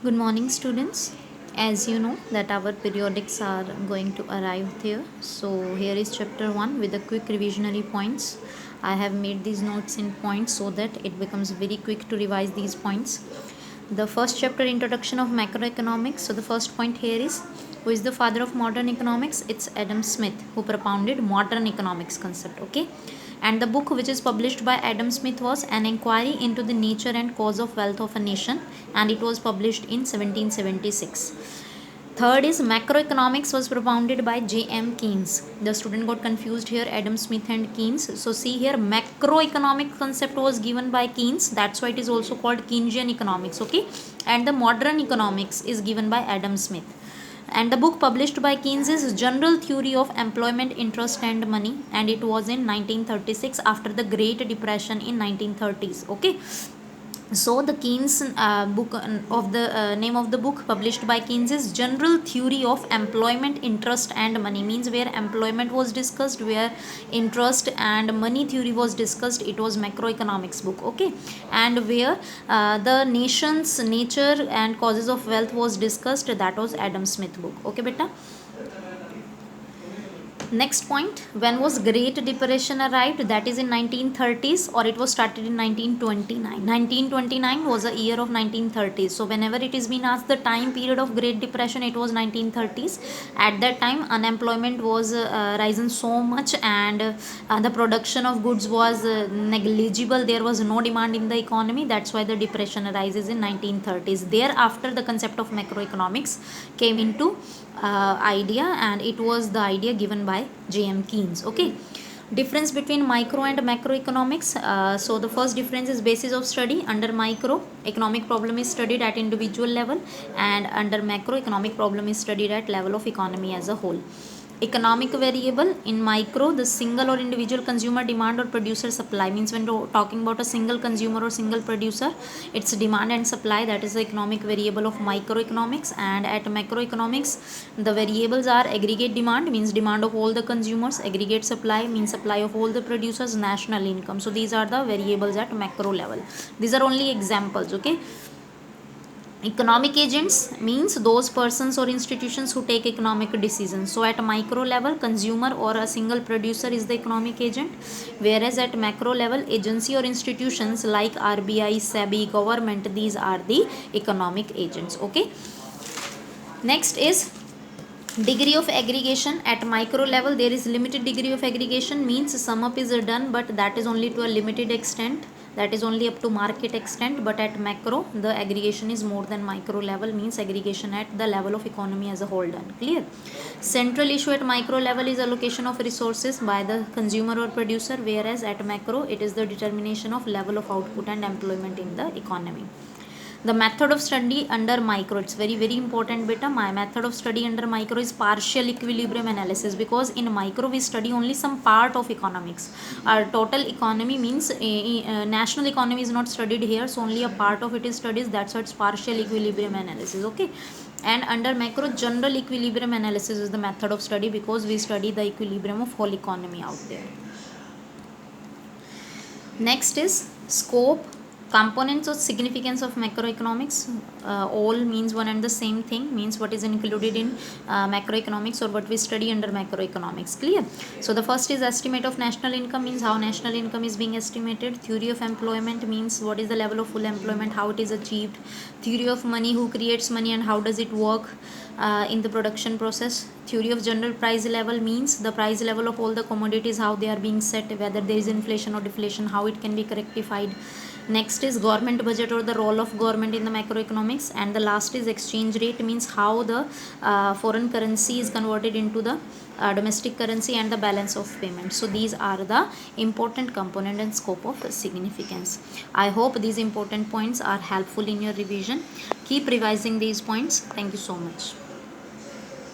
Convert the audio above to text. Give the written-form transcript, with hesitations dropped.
Good morning, students. As you know that our periodics are going to arrive here, so here is chapter 1 with the quick revisionary points. I have made these notes in points so that it becomes very quick to revise these points. The first chapter, introduction of macroeconomics. So the first point here is, who is the father of modern economics? It's Adam Smith, who propounded modern economics concept. Okay, and the book which is published by Adam Smith was An Inquiry into the Nature and Cause of Wealth of a Nation, and it was published in 1776. Third is macroeconomics was propounded by J.M. Keynes. The student got confused here, Adam Smith and Keynes. So see here, macroeconomic concept was given by Keynes. That's why it is also called Keynesian economics. Okay, and the modern economics is given by Adam Smith. And the book published by Keynes is General Theory of Employment, Interest and Money, and it was in 1936 after the Great Depression in 1930s. Okay, so the Keynes book of the name of the book published by Keynes is General Theory of Employment, Interest and Money, means where employment was discussed, where interest and money theory was discussed, it was macroeconomics book. Okay, and where the nation's nature and causes of wealth was discussed, that was Adam Smith book. Okay beta. Next point, when was Great Depression arrived? That is in 1930s, or it was started in 1929. 1929 was a year of 1930s. So whenever it is been asked the time period of Great Depression, it was 1930s. At that time, unemployment was risen so much, and the production of goods was negligible. There was no demand in the economy. That's why the depression arises in 1930s. Thereafter, the concept of macroeconomics came into idea, and it was the idea given by J.M. Keynes. Okay, difference between micro and macroeconomics. So the first difference is basis of study. Under micro, economic problem is studied at individual level, and under macro, economic problem is studied at level of economy as a whole. Economic variable in micro, the single or individual consumer demand or producer supply, means when we're talking about a single consumer or single producer, it's demand and supply, that is the economic variable of microeconomics. And at macroeconomics, the variables are aggregate demand, means demand of all the consumers, aggregate supply means supply of all the producers, national income. So these are the variables at macro level. These are only examples. Okay, economic agents means those persons or institutions who take economic decisions. So at micro level, consumer or a single producer is the economic agent, whereas at macro level, agency or institutions like RBI, SEBI, government, these are the economic agents. Okay, next is degree of aggregation. At micro level, there is limited degree of aggregation, means sum up is done, but that is only to a limited extent, that is only up to market extent. But at macro, the aggregation is more than micro level, means aggregation at the level of economy as a whole done. Clear? Central issue at micro level is allocation of resources by the consumer or producer, whereas at macro, it is the determination of level of output and employment in the economy. The method of study under micro, it's very important beta. My method of study under micro is partial equilibrium analysis, because in micro we study only some part of economics. Our total economy means national economy is not studied here, so only a part of it is studied. That's why it's partial equilibrium analysis. Okay, and under macro, general equilibrium analysis is the method of study, because we study the equilibrium of whole economy out there. Next is scope, components or significance of macroeconomics. All means one and the same thing, means what is included in macroeconomics, or what we study under macroeconomics. Clear? So the first is estimate of national income, means how national income is being estimated. Theory of employment means what is the level of full employment, how it is achieved. Theory of money, who creates money and how does it work in the production process. Theory of general price level means the price level of all the commodities, how they are being set, whether there is inflation or deflation, how it can be rectified. Next is government budget, or the role of government in the macroeconomics. And the last is exchange rate, means how the foreign currency is converted into the domestic currency, and the balance of payment. So these are the important component and scope of significance. I hope these important points are helpful in your revision. Keep revising these points. Thank you so much.